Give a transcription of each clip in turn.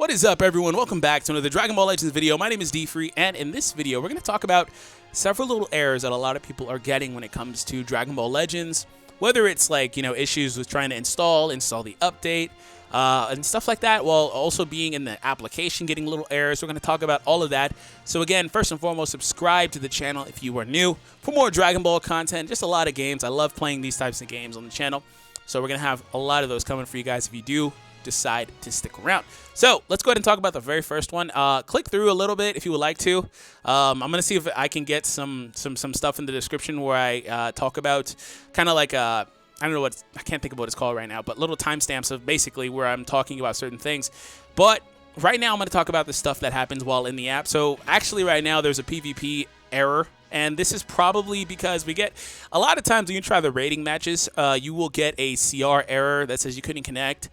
What is up, everyone? Welcome back to another Dragon Ball Legends video. My name is DFree, and in this video, we're going to talk about several little errors that a lot of people are getting when it comes to Dragon Ball Legends. Whether it's like, issues with trying to install the update, and stuff like that, while also being in the application, getting little errors. We're going to talk about all of that. So again, first and foremost, subscribe to the channel if you are new for more Dragon Ball content. Just a lot of games. I love playing these types of games on the channel. So we're going to have a lot of those coming for you guys if you do decide to stick around. So let's go ahead and talk about the very first one. Click through a little bit if you would like to. I'm gonna see if I can get some stuff in the description where I talk about kind of like I don't know what, I can't think of what it's called right now, but little timestamps of basically where I'm talking about certain things. But right now I'm going to talk about the stuff that happens while in the app. So actually right now there's a PvP error. And this is probably because we get a lot of times when you try the rating matches, you will get a CR error that says you couldn't connect.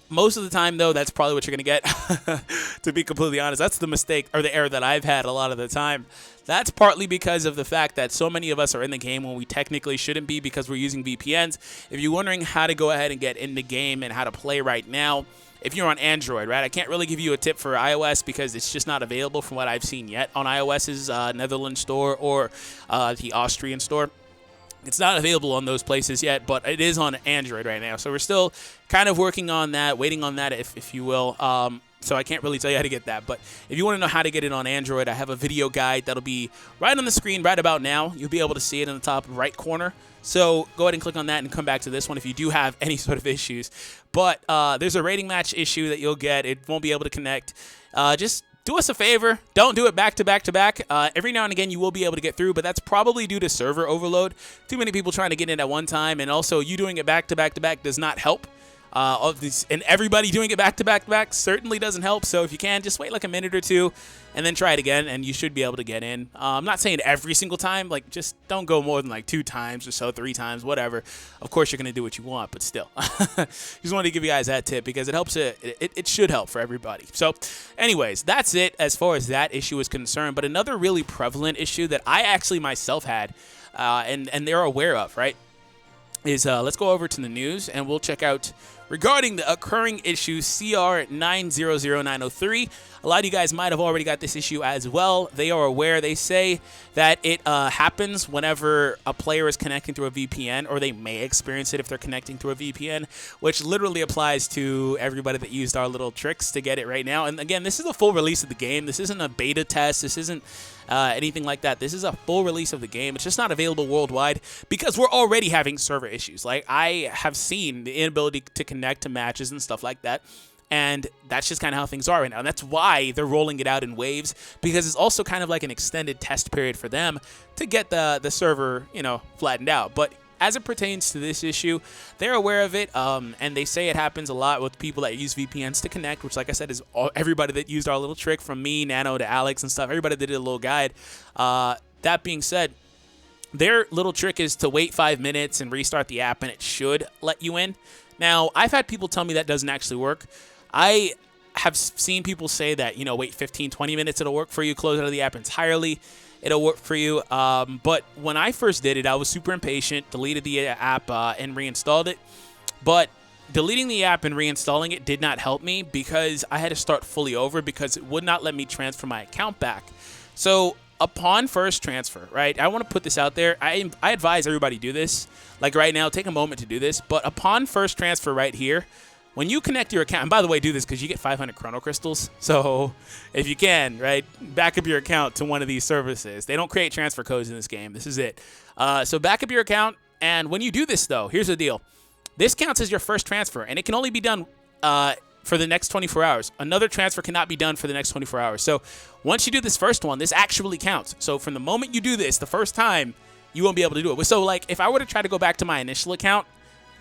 Most of the time, though, that's probably what you're going to get, to be completely honest. That's the mistake or the error that I've had a lot of the time. That's partly because of the fact that so many of us are in the game when we technically shouldn't be because we're using VPNs. If you're wondering how to go ahead and get in the game and how to play right now, if you're on Android, right, I can't really give you a tip for iOS because it's just not available from what I've seen yet on iOS's Netherlands store or the Austrian store. It's not available on those places yet, but it is on Android right now. So we're still kind of working on that, waiting on that, if you will. So I can't really tell you how to get that. But if you want to know how to get it on Android, I have a video guide that'll be right on the screen right about now. You'll be able to see it in the top right corner. So go ahead and click on that and come back to this one if you do have any sort of issues. But there's a rating match issue that you'll get. It won't be able to connect. Just do us a favor. Don't do it back to back to back. Every now and again, you will be able to get through, but that's probably due to server overload. Too many people trying to get in at one time, and also you doing it back to back to back does not help. And everybody doing it back to back to back certainly doesn't help. So if you can, just wait like a minute or two and then try it again, and you should be able to get in. I'm not saying every single time, like just don't go more than like 2 times or so, 3 times, whatever. Of course, you're going to do what you want, but still. Just wanted to give you guys that tip because it helps. It should help for everybody. So anyways, that's it as far as that issue is concerned. But another really prevalent issue that I actually myself had, and they're aware of, right, is let's go over to the news and we'll check out regarding the occurring issue CR900903. A lot of you guys might have already got this issue as well. They are aware. They say that it happens whenever a player is connecting through a VPN, or they may experience it if they're connecting through a VPN, which literally applies to everybody that used our little tricks to get it right now. And again, this is a full release of the game. This isn't a beta test. This isn't anything like that. This is a full release of the game. It's just not available worldwide because we're already having server issues. Like, I have seen the inability to connect to matches and stuff like that. And that's just kind of how things are right now. And that's why they're rolling it out in waves, because it's also kind of like an extended test period for them to get the server, flattened out. But as it pertains to this issue, they're aware of it, and they say it happens a lot with people that use VPNs to connect, which, like I said, is everybody that used our little trick, from me, Nano, to Alex and stuff. Everybody that did a little guide. That being said, their little trick is to wait 5 minutes and restart the app, and it should let you in. Now, I've had people tell me that doesn't actually work. I have seen people say that, wait 15, 20 minutes, it'll work for you, close out of the app entirely, it'll work for you. But when I first did it, I was super impatient, deleted the app and reinstalled it. But deleting the app and reinstalling it did not help me because I had to start fully over because it would not let me transfer my account back. So upon first transfer, right, I want to put this out there. I advise everybody do this. Like right now, take a moment to do this. But upon first transfer right here, when you connect your account, and by the way, do this because you get 500 Chrono Crystals. So if you can, right, back up your account to one of these services. They don't create transfer codes in this game. This is it. So back up your account. And when you do this, though, here's the deal. This counts as your first transfer, and it can only be done for the next 24 hours. Another transfer cannot be done for the next 24 hours. So once you do this first one, this actually counts. So from the moment you do this, the first time, you won't be able to do it. So like if I were to try to go back to my initial account,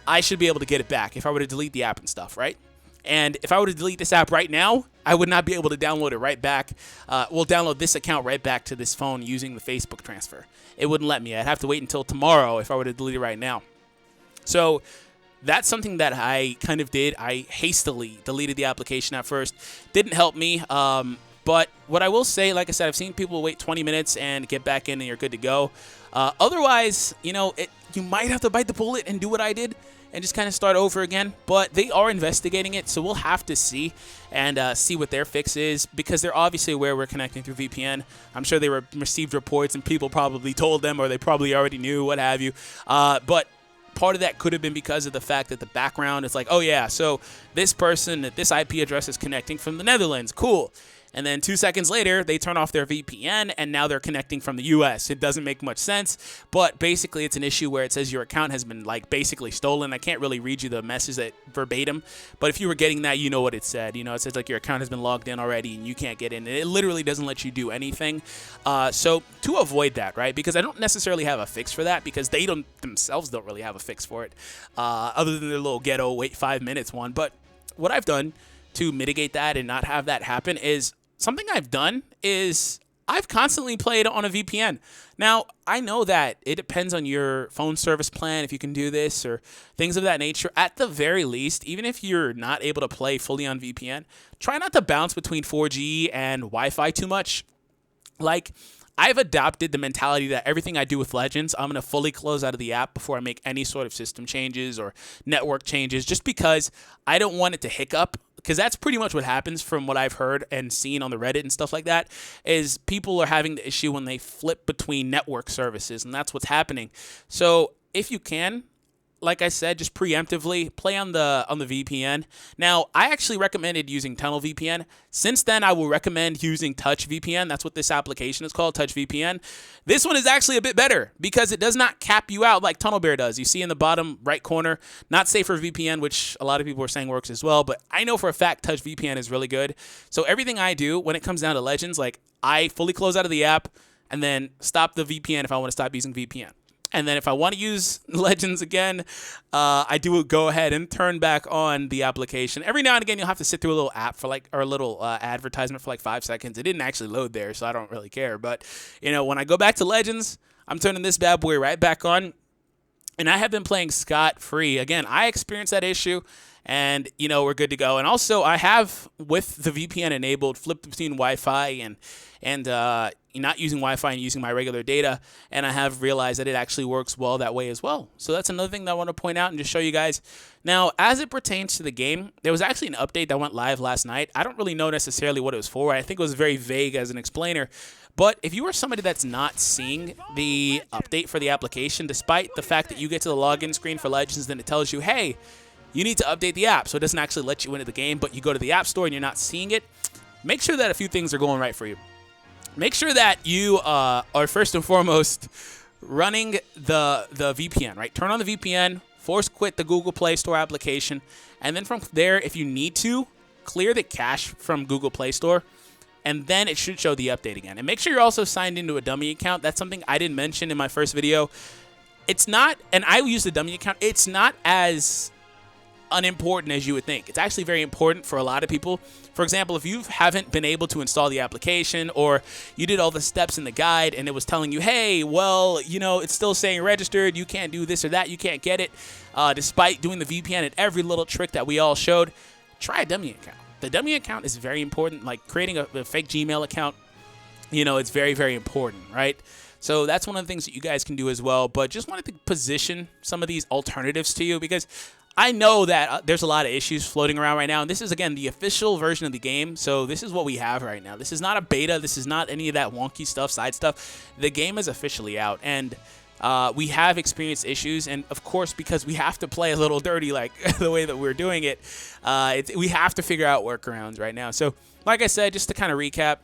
I should be able to get it back if I were to delete the app and stuff, right? And if I were to delete this app right now, I would not be able to download it right back. We'll download this account right back to this phone using the Facebook transfer. It wouldn't let me. I'd have to wait until tomorrow if I were to delete it right now. So that's something that I kind of did. I hastily deleted the application at first. Didn't help me. But what I will say, like I said, I've seen people wait 20 minutes and get back in and you're good to go. Otherwise, you might have to bite the bullet and do what I did. and just kind of start over again. But they are investigating it, so we'll have to see and see what their fix is, because they're obviously aware we're connecting through VPN. I'm sure they received reports and people probably told them, or they probably already knew, what have you. But part of that could have been because of the fact that the background is like, oh yeah, so this person at this IP address is connecting from the Netherlands. Cool. And then 2 seconds later, they turn off their VPN, and now they're connecting from the US. It doesn't make much sense, but basically it's an issue where it says your account has been like basically stolen. I can't really read you the message that verbatim, but if you were getting that, you know what it said. You know, it says like your account has been logged in already and you can't get in. And it literally doesn't let you do anything. So to avoid that, right, because I don't necessarily have a fix for that, because they themselves don't really have a fix for it, other than their little ghetto wait 5 minutes one. But what I've done to mitigate that and not have that happen is, something I've done is I've constantly played on a VPN. Now, I know that it depends on your phone service plan if you can do this or things of that nature. At the very least, even if you're not able to play fully on VPN, try not to bounce between 4G and Wi-Fi too much. Like, I've adopted the mentality that everything I do with Legends, I'm going to fully close out of the app before I make any sort of system changes or network changes, just because I don't want it to hiccup. Because that's pretty much what happens from what I've heard and seen on the Reddit and stuff like that, is people are having the issue when they flip between network services, and that's what's happening. So if you can, like I said, just preemptively play on the VPN. Now, I actually recommended using Tunnel VPN. Since then, I will recommend using Touch VPN. That's what this application is called, Touch VPN. This one is actually a bit better because it does not cap you out like Tunnel Bear does. You see in the bottom right corner, not safe for VPN, which a lot of people are saying works as well, but I know for a fact Touch VPN is really good. So everything I do when it comes down to Legends, like I fully close out of the app and then stop the VPN if I want to stop using VPN. And then if I want to use Legends again, I do go ahead and turn back on the application. Every now and again, you'll have to sit through a little app for like, or a little advertisement for like 5 seconds. It didn't actually load there, so I don't really care. But, you know, when I go back to Legends, I'm turning this bad boy right back on. And I have been playing scot-free. Again, I experienced that issue, and, you know, we're good to go. And also, I have, with the VPN enabled, flipped between Wi-Fi and not using Wi-Fi and using my regular data, and I have realized that it actually works well that way as well. So that's another thing that I want to point out and just show you guys. Now, as it pertains to the game, there was actually an update that went live last night. I don't really know necessarily what it was for. I think it was very vague as an explainer. But if you are somebody that's not seeing the update for the application, despite the fact that you get to the login screen for Legends, then it tells you, hey, you need to update the app. So it doesn't actually let you into the game, but you go to the App Store and you're not seeing it. Make sure that a few things are going right for you. Make sure that you are first and foremost running the VPN, right? Turn on the VPN, force quit the Google Play Store application, and then from there, if you need to, clear the cache from Google Play Store, and then it should show the update again. And make sure you're also signed into a dummy account. That's something I didn't mention in my first video. It's not, and I use the dummy account, it's not as unimportant as you would think. It's actually very important for a lot of people. For example, if you haven't been able to install the application, or you did all the steps in the guide and it was telling you, hey, well, you know, it's still saying registered, you can't do this or that, you can't get it, despite doing the VPN and every little trick that we all showed, try a dummy account. The dummy account is very important. Like creating a fake Gmail account, you know, it's very, very important, right? So that's one of the things that you guys can do as well. But just wanted to position some of these alternatives to you, because I know that there's a lot of issues floating around right now. And this is, again, the official version of the game. So this is what we have right now. This is not a beta. This is not any of that wonky stuff, side stuff. The game is officially out. And we have experienced issues. And, of course, because we have to play a little dirty like the way that we're doing it, we have to figure out workarounds right now. So, like I said, just to kind of recap,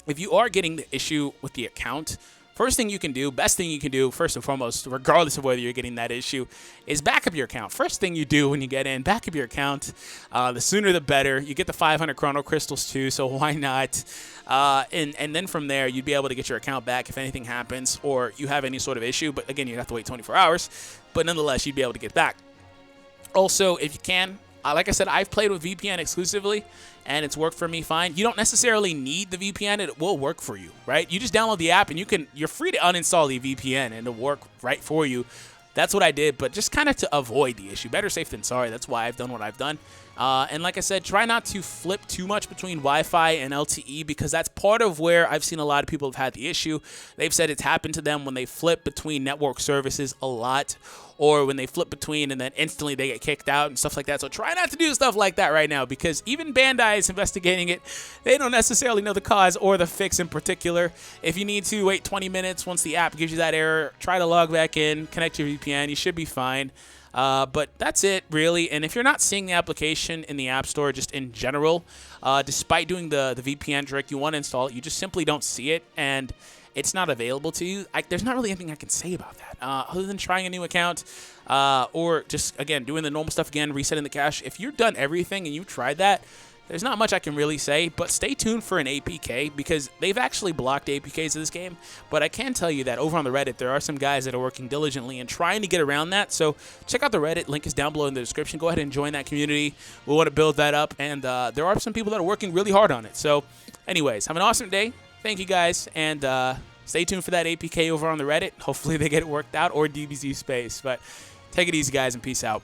if you are getting the issue with the account, first thing you can do, best thing you can do, first and foremost, regardless of whether you're getting that issue, is back up your account. First thing you do when you get in, back up your account. The sooner the better. You get the 500 Chrono Crystals too, so why not? And then from there, you'd be able to get your account back if anything happens or you have any sort of issue. But again, you'd have to wait 24 hours. But nonetheless, you'd be able to get back. Also, if you can, like I said, I've played with VPN exclusively, and it's worked for me fine. You don't necessarily need the VPN. It will work for you, right? You just download the app, and you're free to uninstall the VPN, and it'll work right for you. That's what I did, but just kind of to avoid the issue. Better safe than sorry. That's why I've done what I've done. And like I said, try not to flip too much between Wi-Fi and LTE, because that's part of where I've seen a lot of people have had the issue. They've said it's happened to them when they flip between network services a lot, or when they flip between and then instantly they get kicked out and stuff like that. So try not to do stuff like that right now, because even Bandai is investigating it. They don't necessarily know the cause or the fix in particular. If you need to wait 20 minutes once the app gives you that error, try to log back in, connect your VPN. You should be fine. But that's it, really. And if you're not seeing the application in the App Store, just in general, despite doing the VPN trick, you want to install it, you just simply don't see it, and it's not available to you. There's not really anything I can say about that, other than trying a new account, or just, again, doing the normal stuff again, resetting the cache. If you've done everything and you've tried that, there's not much I can really say, but stay tuned for an APK, because they've actually blocked APKs of this game. But I can tell you that over on the Reddit, there are some guys that are working diligently and trying to get around that. So check out the Reddit. Link is down below in the description. Go ahead and join that community. We want to build that up, and there are some people that are working really hard on it. So anyways, have an awesome day. Thank you, guys, and stay tuned for that APK over on the Reddit. Hopefully they get it worked out, or DBZ space. But take it easy, guys, and peace out.